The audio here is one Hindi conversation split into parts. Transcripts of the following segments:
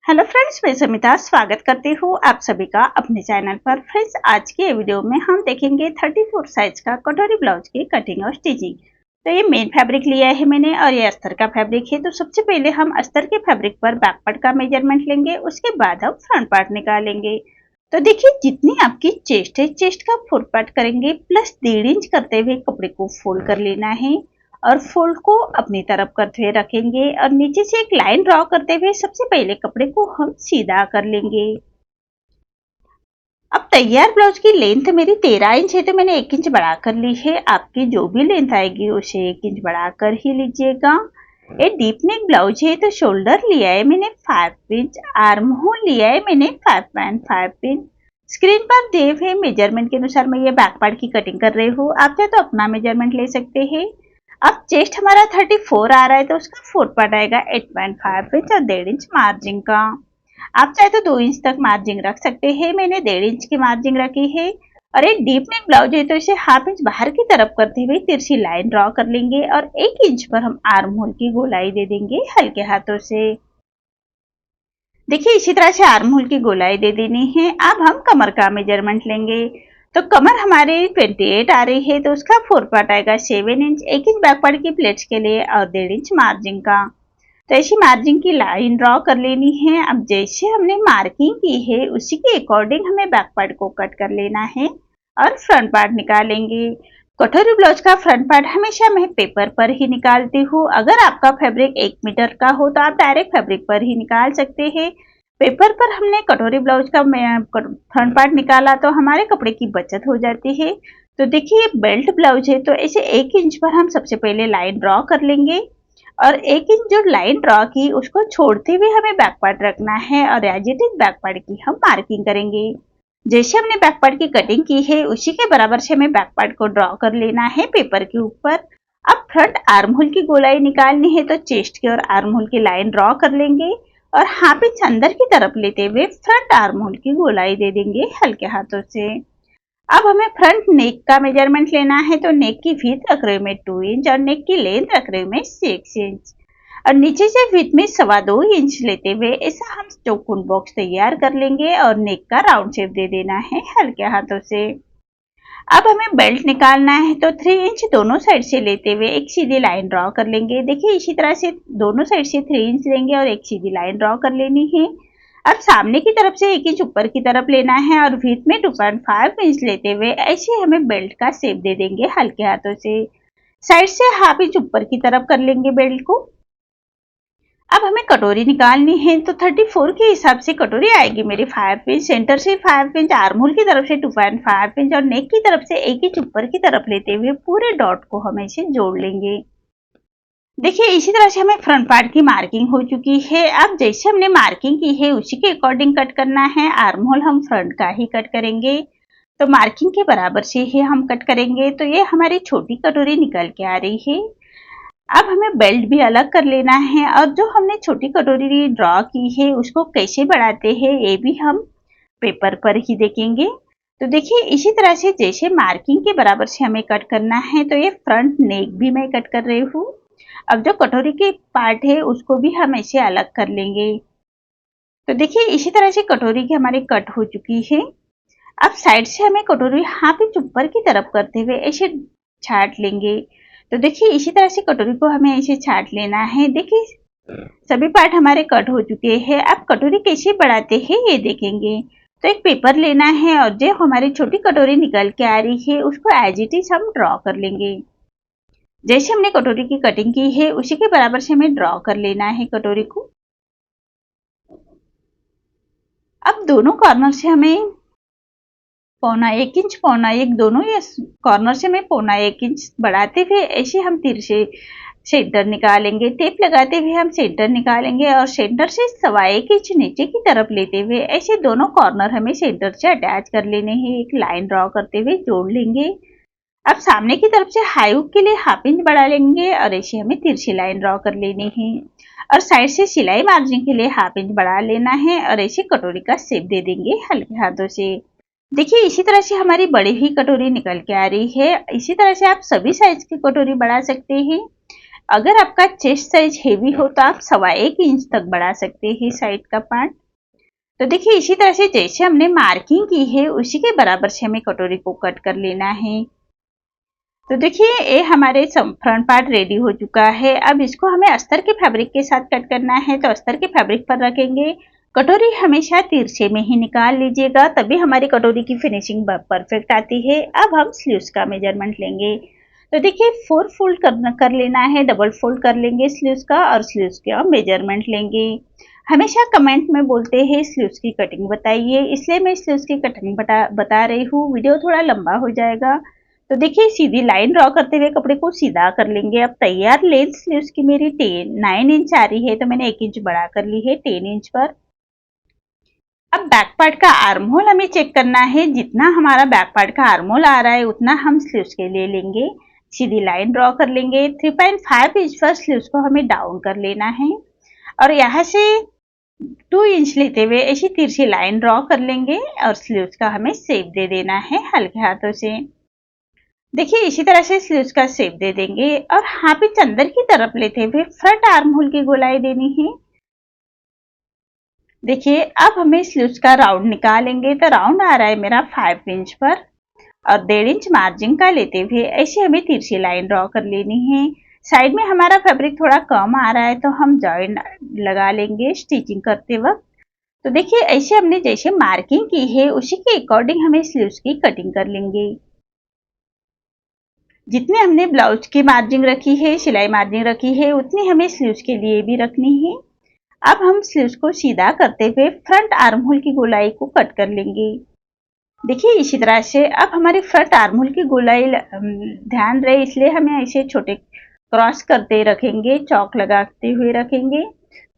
हेलो फ्रेंड्स, मैं समिता स्वागत करती हूँ आप सभी का अपने चैनल पर। फ्रेंड्स, आज के वीडियो में हम देखेंगे 34 साइज का कटोरी ब्लाउज की कटिंग और स्टिचिंग। तो ये मेन फैब्रिक लिया है मैंने और ये अस्तर का फैब्रिक है। तो सबसे पहले हम अस्तर के फैब्रिक पर बैक पार्ट का मेजरमेंट लेंगे, उसके बाद हम फ्रंट पार्ट निकालेंगे। तो देखिए, जितनी आपकी चेस्ट है, चेस्ट का 4 पार्ट करेंगे प्लस 1.5 इंच करते हुए कपड़े को फोल्ड कर लेना है और फोल्ड को अपनी तरफ करते हुए रखेंगे और नीचे से एक लाइन ड्रॉ करते हुए सबसे पहले कपड़े को हम सीधा कर लेंगे। अब तैयार ब्लाउज की लेंथ मेरी 13 इंच है, तो मैंने 1 इंच बढ़ा कर ली है। आपकी जो भी लेंथ आएगी उसे 1 इंच बढ़ा कर ही लीजिएगा। ये डीप नेक ब्लाउज है, तो शोल्डर लिया है मैंने 5 इंच, आर्म होल लिया है मैंने 5.5 इंच। स्क्रीन पर दिए हुए मेजरमेंट के अनुसार मैं ये बैक पार्ट की कटिंग कर रही हूँ। आप चाहे तो अपना मेजरमेंट ले सकते हैं। अब चेस्ट हमारा 34 आ रहा है, तो उसका 4 पार्ट आएगा 8.5 इंच और 1.5 इंच मार्जिन का। आप चाहे तो 2 इंच तक मार्जिन रख सकते हैं, मैंने 1.5 इंच की मार्जिन रखी है। और एक डीप नेक ब्लाउज है, तो इसे हाफ इंच बाहर की तरफ करते हुए तिरछी लाइन ड्रॉ कर लेंगे और 1 इंच पर हम आर्म होल की गोलाई दे देंगे हल्के हाथों से। देखिए, इसी तरह से आर्म होल की गोलाई दे देनी है। अब हम कमर का मेजरमेंट लेंगे। तो कमर हमारी 28 आ रही है, तो उसका 4 पार्ट आएगा 7 इंच, 1 इंच बैक पार्ट की प्लेट्स के लिए और 1.5 इंच मार्जिन का। तो ऐसी मार्जिन की लाइन ड्रॉ कर लेनी है। अब जैसे हमने मार्किंग की है उसी के अकॉर्डिंग हमें बैक पार्ट को कट कर लेना है और फ्रंट पार्ट निकालेंगे। कटोरी ब्लाउज का फ्रंट पार्ट हमेशा मैं पेपर पर ही निकालती हूँ। अगर आपका फैब्रिक 1 मीटर का हो तो आप डायरेक्ट फैब्रिक पर ही निकाल सकते हैं। पेपर पर हमने कटोरी ब्लाउज का फ्रंट पार्ट निकाला तो हमारे कपड़े की बचत हो जाती है। तो देखिए, बेल्ट ब्लाउज है, तो ऐसे 1 इंच पर हम सबसे पहले लाइन ड्रॉ कर लेंगे और 1 इंच जो लाइन ड्रॉ की उसको छोड़ते हुए हमें बैक पार्ट रखना है और as it is back part की हम मार्किंग करेंगे। जैसे हमने बैक पार्ट की कटिंग की है उसी के बराबर से हमें बैक पार्ट को ड्रॉ कर लेना है पेपर के ऊपर। अब फ्रंट आर्म होल की गोलाई निकालनी है, तो चेस्ट की और आर्म होल की लाइन ड्रॉ कर लेंगे और हाफ इंच अंदर की तरफ लेते हुए फ्रंट आर्म होल की गोलाई दे देंगे हल्के हाथों से। अब हमें फ्रंट नेक का मेजरमेंट लेना है, तो नेक की विड्थ रख रही हूँ मैं 2 इंच और नेक की लेंथ रख रही हूँ मैं 6 इंच और नीचे से विड्थ में 2.25 इंच लेते हुए ऐसा हम चौकोन बॉक्स तैयार कर लेंगे और नेक का राउंड शेप दे देना है हल्के हाथों से। अब हमें बेल्ट निकालना है, तो 3 इंच दोनों साइड से लेते हुए एक सीधी लाइन ड्रॉ कर लेंगे। देखिए, इसी तरह से दोनों साइड से 3 इंच लेंगे और एक सीधी लाइन ड्रॉ कर लेनी है। अब सामने की तरफ से 1 इंच ऊपर की तरफ लेना है और विड्थ में 2.5 इंच लेते हुए ऐसे हमें बेल्ट का शेप दे देंगे हल्के हाथों से। साइड से हाफ इंच ऊपर की तरफ कर लेंगे बेल्ट को। अब हमें कटोरी निकालनी है, तो 34 के हिसाब से कटोरी आएगी मेरी 5 इंच, सेंटर से 5 इंच, आर्म होल की तरफ से 2.5 इंच और नेक की तरफ से 1 इंच ऊपर की तरफ लेते हुए पूरे डॉट को हम ऐसे जोड़ लेंगे। देखिए, इसी तरह से हमें फ्रंट पार्ट की मार्किंग हो चुकी है। अब जैसे हमने मार्किंग की है उसी के अकॉर्डिंग कट करना है। आर्म होल हम फ्रंट का ही कट करेंगे, तो मार्किंग के बराबर से ही हम कट करेंगे। तो ये हमारी छोटी कटोरी निकल के आ रही है। अब हमें बेल्ट भी अलग कर लेना है और जो हमने छोटी कटोरी ड्रॉ की है उसको कैसे बढ़ाते हैं ये भी हम पेपर पर ही देखेंगे। तो देखिए, इसी तरह से जैसे मार्किंग के बराबर से हमें कट करना है, तो ये फ्रंट नेक भी मैं कट कर रही हूँ। अब जो कटोरी के पार्ट है उसको भी हम ऐसे अलग कर लेंगे। तो देखिए, इसी तरह से कटोरी की हमारी कट हो चुकी है। अब साइड से हमें कटोरी हाफ इंच ऊपर की तरफ करते हुए ऐसे छाट लेंगे। तो देखिए, इसी तरह से कटोरी को हमें ऐसे छाट लेना है। देखिए, सभी पार्ट हमारे कट हो चुके हैं। अब कटोरी कैसे बढ़ाते हैं ये देखेंगे। तो एक पेपर लेना है और जो हमारी छोटी कटोरी निकल के आ रही है उसको एज इट इज हम ड्रॉ कर लेंगे। जैसे हमने कटोरी की कटिंग की है उसी के बराबर से हमें ड्रॉ कर लेना है कटोरी को। अब दोनों कॉर्नर से हमें पौना एक दोनों ये कॉर्नर से मैं 1.25 इंच बढ़ाते हुए ऐसे हम तिरछे सेंटर निकालेंगे। टेप लगाते हुए हम सेंटर निकालेंगे और सेंटर से 1.25 इंच नीचे की तरफ लेते हुए ऐसे दोनों कॉर्नर हमें सेंटर से अटैच कर लेने हैं। एक लाइन ड्रॉ करते हुए जोड़ लेंगे। अब सामने की तरफ से हाई हुक के लिए हाफ इंच बढ़ा लेंगे और ऐसे हमें तिरछी लाइन ड्रॉ कर लेनी है और साइड से सिलाई मार्जिन के लिए हाफ इंच बढ़ा लेना है और ऐसे कटोरी का शेप दे देंगे हल्के हाथों से। देखिए, इसी तरह से हमारी बड़ी हुई कटोरी निकल के आ रही है। इसी तरह से आप सभी साइज की कटोरी बढ़ा सकते हैं। अगर आपका चेस्ट साइज हेवी हो तो आप 1.25 इंच तक बढ़ा सकते हैं साइड का पार्ट। तो देखिए इसी तरह से जैसे हमने मार्किंग की है उसी के बराबर से हमें कटोरी को कट कर लेना है। तो देखिए ये हमारे फ्रंट पार्ट रेडी हो चुका है। अब इसको हमें अस्तर के फैब्रिक के साथ कट करना है, तो अस्तर के फैब्रिक पर रखेंगे। कटोरी हमेशा तिरछे में ही निकाल लीजिएगा, तभी हमारी कटोरी की फिनिशिंग परफेक्ट आती है। अब हम स्लीव्स का मेजरमेंट लेंगे। तो देखिए 4 फोल्ड कर लेना है, डबल फोल्ड कर लेंगे स्लीव्स का और स्लीव्स का मेजरमेंट लेंगे। हमेशा कमेंट में बोलते हैं स्लीव्स की कटिंग बताइए, इसलिए मैं स्लीव्स की कटिंग बता रही हूँ। वीडियो थोड़ा लंबा हो जाएगा। तो देखिए सीधी लाइन ड्रॉ करते हुए कपड़े को सीधा कर लेंगे। अब तैयार लेंथ स्लीव्स की मेरी 9 इंच आ रही है, तो मैंने 1 इंच बढ़ा कर ली है 10 इंच पर। अब बैक पार्ट का आर्म होल हमें चेक करना है। जितना हमारा बैक पार्ट का आर्म होल आ रहा है उतना हम स्लीव्स के लिए लेंगे। सीधी लाइन ड्रॉ कर लेंगे। 3.5 इंच पर स्लीव्स को हमें डाउन कर लेना है और यहाँ से 2 इंच लेते हुए ऐसी तिरछी लाइन ड्रॉ कर लेंगे और स्लीव्स का हमें शेप दे देना है हल्के हाथों से। देखिए इसी तरह से स्लीव्स का शेप दे देंगे और हाथ इंच अंदर की तरफ लेते हुए फ्रंट आर्म होल की गोलाई देनी है। देखिए अब हमें स्लीव्स का राउंड निकालेंगे, तो राउंड आ रहा है मेरा 5 इंच पर और 1.5 इंच मार्जिन का लेते हुए ऐसे हमें तिरछी लाइन ड्रॉ कर लेनी है। साइड में हमारा फैब्रिक थोड़ा कम आ रहा है तो हम जॉइंट लगा लेंगे स्टिचिंग करते वक्त। तो देखिए ऐसे हमने जैसे मार्किंग की है उसी के अकॉर्डिंग हमें स्लीव्स की कटिंग कर लेंगे। जितने हमने ब्लाउज की मार्जिन रखी है, सिलाई मार्जिन रखी है, उतनी हमें स्लीव्स के लिए भी रखनी है। अब हम स्लीव्स को सीधा करते हुए फ्रंट आर्म होल की गोलाई को कट कर लेंगे। देखिए इसी तरह से अब हमारी फ्रंट आर्म होल की गोलाई ध्यान रहे, इसलिए हमें ऐसे छोटे क्रॉस करते रखेंगे, चौक लगाते हुए रखेंगे।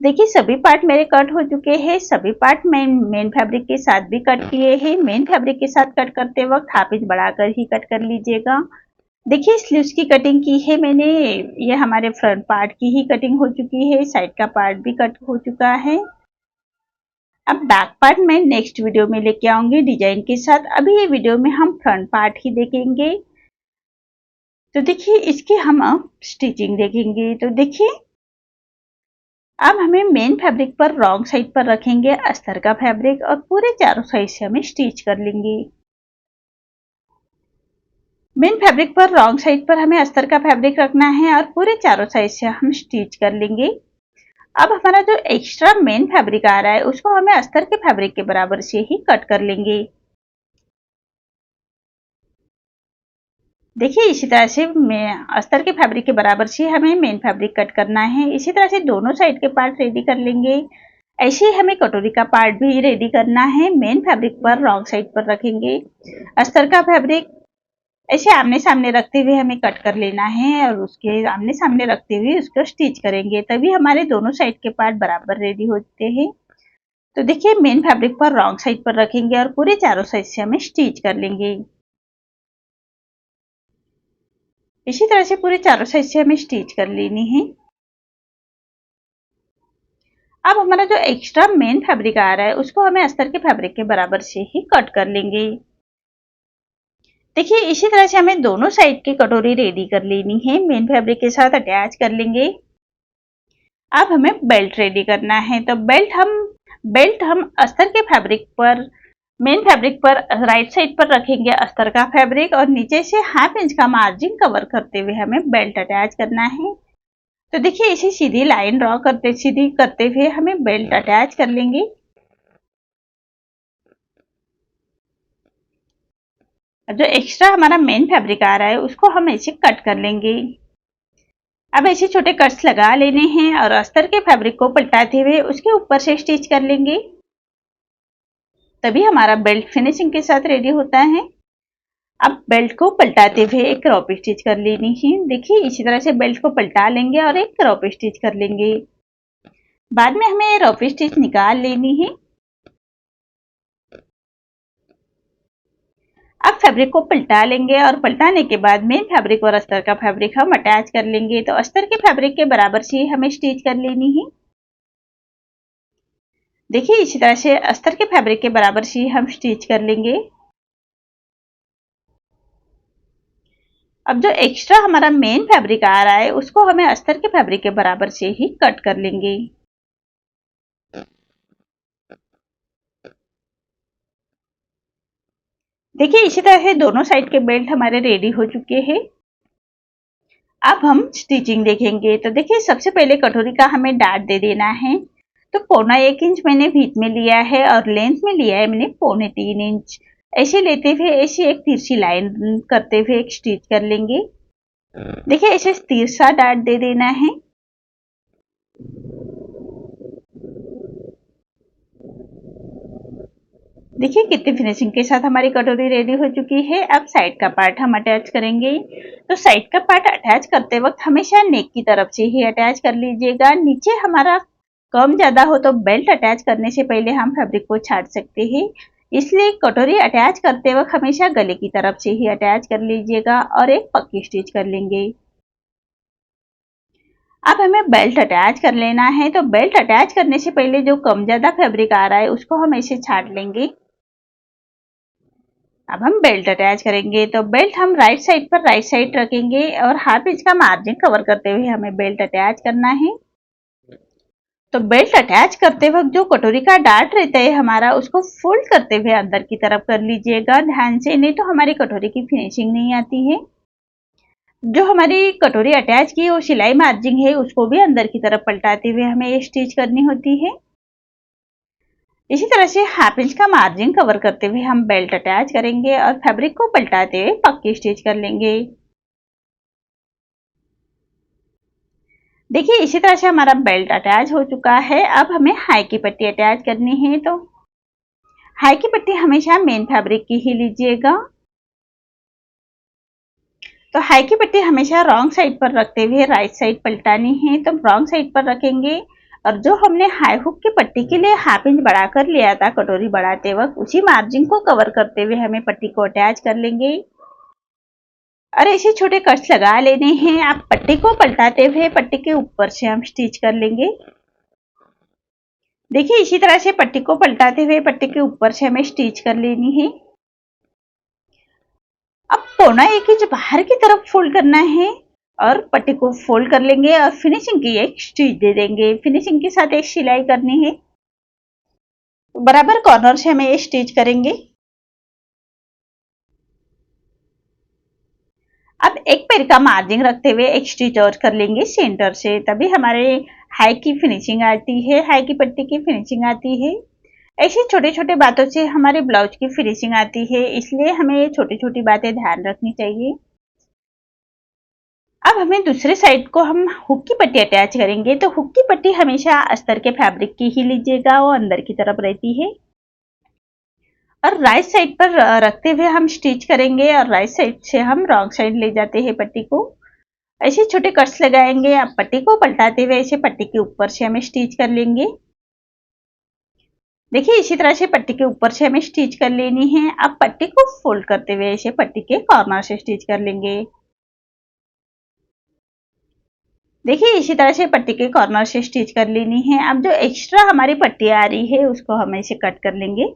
देखिए सभी पार्ट मेरे कट हो चुके हैं। सभी पार्ट मैं मेन फैब्रिक के साथ भी कट किए हैं। मेन फैब्रिक के साथ कट करते वक्त हाफ इंच बढ़ाकर ही कट कर लीजिएगा। देखिए स्लीव्स की कटिंग की है मैंने, ये हमारे फ्रंट पार्ट की ही कटिंग हो चुकी है, साइड का पार्ट भी कट हो चुका है। अब बैक पार्ट मैं नेक्स्ट वीडियो में लेके आऊंगी डिजाइन के साथ। अभी ये वीडियो में हम फ्रंट पार्ट ही देखेंगे। तो देखिए इसकी हम अब स्टिचिंग देखेंगे। तो देखिए अब हमें मेन फैब्रिक पर रॉन्ग साइड पर रखेंगे अस्तर का फैब्रिक और पूरे चारों साइड से हमें स्टिच कर लेंगे। मेन फैब्रिक पर रॉन्ग साइड पर हमें अस्तर का फैब्रिक रखना है और पूरे चारों साइड से हम स्टिच कर लेंगे। अब हमारा जो एक्स्ट्रा मेन फैब्रिक आ रहा है उसको हमें अस्तर के फैब्रिक के बराबर से ही कट कर लेंगे। देखिए इसी तरह से अस्तर के फैब्रिक के बराबर से हमें मेन फैब्रिक कट करना है। इसी तरह से दोनों साइड के पार्ट रेडी कर लेंगे। ऐसे ही हमें कटोरी का पार्ट भी रेडी करना है। मेन फैब्रिक पर रॉन्ग साइड पर रखेंगे अस्तर का फैब्रिक, ऐसे आमने सामने रखते हुए हमें कट कर लेना है और उसके आमने सामने रखते हुए उसको स्टिच करेंगे, तभी हमारे दोनों साइड के पार्ट बराबर रेडी होते हैं। तो देखिए मेन फैब्रिक पर रॉन्ग साइड पर रखेंगे और पूरे चारों साइड से हमें स्टिच कर लेंगे। इसी तरह से पूरे चारों साइड से हमें स्टिच कर लेनी है। अब हमारा जो एक्स्ट्रा मेन फैब्रिक आ रहा है उसको हमें अस्तर के फैब्रिक के बराबर से ही कट कर लेंगे। देखिए इसी तरह से हमें दोनों साइड की कटोरी रेडी कर लेनी है, मेन फैब्रिक के साथ अटैच कर लेंगे। अब हमें बेल्ट रेडी करना है। तो बेल्ट हम अस्तर के फैब्रिक पर मेन फैब्रिक पर राइट साइड पर रखेंगे अस्तर का फैब्रिक और नीचे से हाफ इंच का मार्जिन कवर करते हुए हमें बेल्ट अटैच करना है। तो देखिए इसी सीधी लाइन ड्रॉ करते हुए हमें बेल्ट अटैच कर लेंगे। जो एक्स्ट्रा हमारा मेन फैब्रिक आ रहा है उसको हम ऐसे कट कर लेंगे। अब ऐसे छोटे कट्स लगा लेने हैं और अस्तर के फैब्रिक को पलटाते हुए उसके ऊपर से स्टिच कर लेंगे, तभी हमारा बेल्ट फिनिशिंग के साथ रेडी होता है। अब बेल्ट को पलटाते हुए एक क्रॉप स्टिच कर लेनी है। देखिए इसी तरह से बेल्ट को पलटा लेंगे और एक क्रॉप स्टिच कर लेंगे। बाद में हमें क्रॉप स्टिच निकाल लेनी है। अब फैब्रिक को पलटा लेंगे और पलटाने के बाद मेन फैब्रिक और अस्तर का फैब्रिक हम अटैच कर लेंगे। तो अस्तर के फैब्रिक के बराबर से हमें स्टिच कर लेनी है। देखिए इसी तरह से अस्तर के फैब्रिक के बराबर से हम स्टिच कर लेंगे अब जो एक्स्ट्रा हमारा मेन फैब्रिक आ रहा है उसको हमें अस्तर के फैब्रिक के बराबर से ही कट कर लेंगे। देखिए इसी तरह से दोनों साइड के बेल्ट हमारे रेडी हो चुके हैं। अब हम स्टिचिंग देखेंगे। तो देखिए सबसे पहले कटोरी का हमें डाट दे देना है। तो 1.25 इंच मैंने बीच में लिया है और लेंथ में लिया है मैंने 3.25 इंच। ऐसे लेते हुए ऐसे एक तिरछी लाइन करते हुए एक स्टिच कर लेंगे। देखिए ऐसे तिरछा डाट दे देना है। देखिए कितनी फिनिशिंग के साथ हमारी कटोरी रेडी हो चुकी है। अब साइड का पार्ट हम अटैच करेंगे। तो साइड का पार्ट अटैच करते वक्त हमेशा नेक की तरफ से ही अटैच कर लीजिएगा। नीचे हमारा कम ज़्यादा हो तो बेल्ट अटैच करने से पहले हम फैब्रिक को छाट सकते हैं। इसलिए कटोरी अटैच करते वक्त हमेशा गले की तरफ से ही अटैच कर लीजिएगा और एक पक्की स्टिच कर लेंगे। अब हमें बेल्ट अटैच कर लेना है। तो बेल्ट अटैच करने से पहले जो कम ज़्यादा फैब्रिक आ रहा है उसको हम ऐसे छाट लेंगे। अब हम बेल्ट अटैच करेंगे। तो बेल्ट हम राइट साइड पर राइट साइड रखेंगे और हाफ इंच का मार्जिन कवर करते हुए हमें बेल्ट अटैच करना है। तो बेल्ट अटैच करते वक्त जो कटोरी का डार्ट रहता है हमारा उसको फोल्ड करते हुए अंदर की तरफ कर लीजिएगा ध्यान से, नहीं तो हमारी कटोरी की फिनिशिंग नहीं आती है। जो हमारी कटोरी अटैच की वो सिलाई मार्जिन है उसको भी अंदर की तरफ पलटाते हुए हमें ये स्टिच करनी होती है। इसी तरह से हाफ इंच का मार्जिन कवर करते हुए हम बेल्ट अटैच करेंगे और फैब्रिक को पलटाते हुए पक्की स्टिच कर लेंगे। देखिए इसी तरह से हमारा बेल्ट अटैच हो चुका है। अब हमें हाई की पट्टी अटैच करनी है। तो हाई की पट्टी हमेशा मेन फैब्रिक की ही लीजिएगा। तो हाई की पट्टी हमेशा रॉन्ग साइड पर रखते हुए राइट साइड पलटानी है। तो रॉन्ग साइड पर रखेंगे और जो हमने हाई हुक की पट्टी के लिए हाफ इंच बढ़ाकर लिया था कटोरी बढ़ाते वक्त उसी मार्जिन को कवर करते हुए हमें पट्टी को अटैच कर लेंगे और ऐसे छोटे कट्स लगा लेने हैं। आप पट्टी को पलटाते हुए पट्टी के ऊपर से हम स्टिच कर लेंगे। देखिए इसी तरह से पट्टी को पलटाते हुए पट्टी के ऊपर से हमें स्टिच कर लेनी है। अब 1.25 इंच बाहर की तरफ फोल्ड करना है और पट्टी को फोल्ड कर लेंगे और फिनिशिंग की एक स्टिच दे देंगे। फिनिशिंग के साथ एक सिलाई करनी है। बराबर कॉर्नर से हमें ये स्टिच करेंगे। अब एक पैर का मार्जिन रखते हुए एक स्टिच और कर लेंगे सेंटर से, तभी हमारे हाई की फिनिशिंग आती है, हाई की पट्टी की फिनिशिंग आती है। ऐसी छोटे छोटे बातों से हमारे ब्लाउज की फिनिशिंग आती है, इसलिए हमें ये छोटी छोटी बातें ध्यान रखनी चाहिए। अब हमें दूसरे साइड को हम हुक की पट्टी अटैच करेंगे। तो हुक की पट्टी हमेशा अस्तर के फैब्रिक की ही लीजिएगा, वो अंदर की तरफ रहती है और राइट साइड पर रखते हुए हम स्टिच करेंगे और राइट साइड से हम रॉन्ग साइड ले जाते हैं पट्टी को। ऐसे छोटे कट्स लगाएंगे। अब पट्टी को पलटाते हुए ऐसे पट्टी के ऊपर से हमें स्टिच कर लेंगे। देखिए इसी तरह से पट्टी के ऊपर से हमें स्टिच कर लेनी है। अब पट्टी को फोल्ड करते हुए ऐसे पट्टी के कॉर्नर से स्टिच कर लेंगे। देखिए इसी तरह से पट्टी के कॉर्नर से स्टिच कर लेनी है। अब जो एक्स्ट्रा हमारी पट्टी आ रही है उसको हम ऐसे कट कर लेंगे।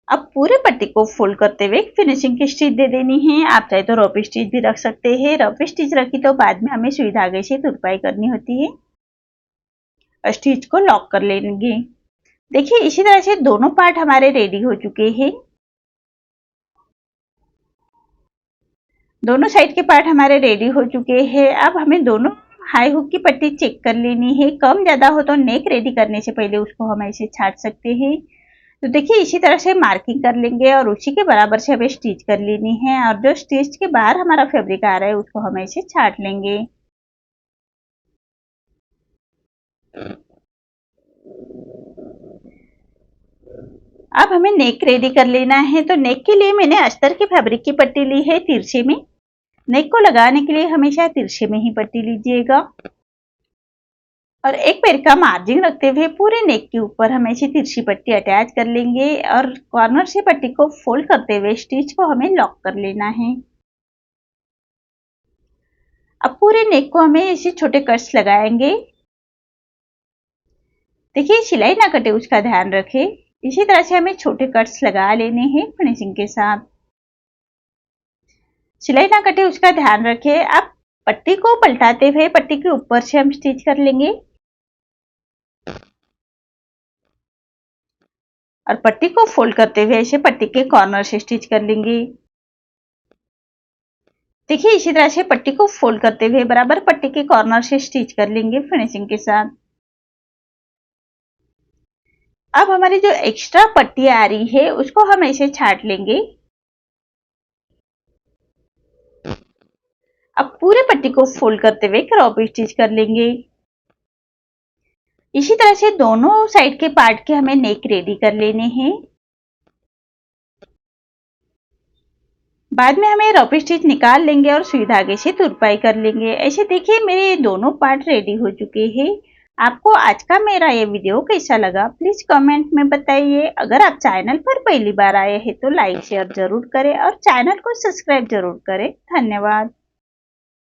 अब पूरे पट्टी को फोल्ड करते हुए फिनिशिंग की स्टिच दे देनी है। आप चाहे तो रफ स्टिच भी रख सकते हैं। रफ स्टिच रखी तो बाद में हमें सुई धागे से तुरपाई करनी होती है। स्टिच को लॉक कर लेंगे। देखिए इसी तरह से दोनों पार्ट हमारे रेडी हो चुके हैं। दोनों साइड के पार्ट हमारे रेडी हो चुके हैं। अब हमें दोनों हाई हुक की पट्टी चेक कर लेनी है। कम ज़्यादा हो तो नेक रेडी करने से पहले उसको हम ऐसे छाट सकते हैं। तो देखिए इसी तरह से मार्किंग कर लेंगे और उसी के बराबर से हमें स्टिच कर लेनी है और जो स्टिच के बाहर हमारा फैब्रिक आ रहा है उसको हम ऐसे छाट लेंगे। अब हमें नेक रेडी कर लेना है। तो नेक के लिए मैंने अस्तर के फैब्रिक की पट्टी ली है तिरछे में। नेक को लगाने के लिए हमेशा तिरछे में ही पट्टी लीजिएगा और एक पैर का मार्जिन रखते हुए पूरे नेक के ऊपर हम ऐसी तिरछी पट्टी अटैच कर लेंगे और कॉर्नर से पट्टी को फोल्ड करते हुए स्टिच को हमें लॉक कर लेना है। अब पूरे नेक को हमें ऐसे छोटे कट्स लगाएंगे। देखिए सिलाई ना कटे उसका ध्यान रखें। इसी तरह से हमें छोटे कट्स लगा लेने हैं फिनिशिंग के साथ। सिलाई ना कटे उसका ध्यान रखें। अब पट्टी को पलटाते हुए पट्टी के ऊपर से हम स्टिच कर लेंगे और पट्टी को फोल्ड करते हुए ऐसे पट्टी के कॉर्नर से स्टिच कर लेंगे। देखिए इसी तरह से पट्टी को फोल्ड करते हुए बराबर पट्टी के कॉर्नर से स्टिच कर लेंगे फिनिशिंग के साथ। अब हमारी जो एक्स्ट्रा पट्टी आ रही है उसको हम ऐसे छाट लेंगे। अब पूरे पट्टी को फोल्ड करते हुए क्रॉप स्टिच कर लेंगे। इसी तरह से दोनों साइड के पार्ट के हमें नेक रेडी कर लेने हैं। बाद में हमें रफ स्टिच निकाल लेंगे और सुई धागे से तुरपाई कर लेंगे। ऐसे देखिए मेरे दोनों पार्ट रेडी हो चुके हैं। आपको आज का मेरा ये वीडियो कैसा लगा प्लीज कमेंट में बताइए। अगर आप चैनल पर पहली बार आए हैं तो लाइक शेयर जरूर करें और चैनल को सब्सक्राइब जरूर करें। धन्यवाद।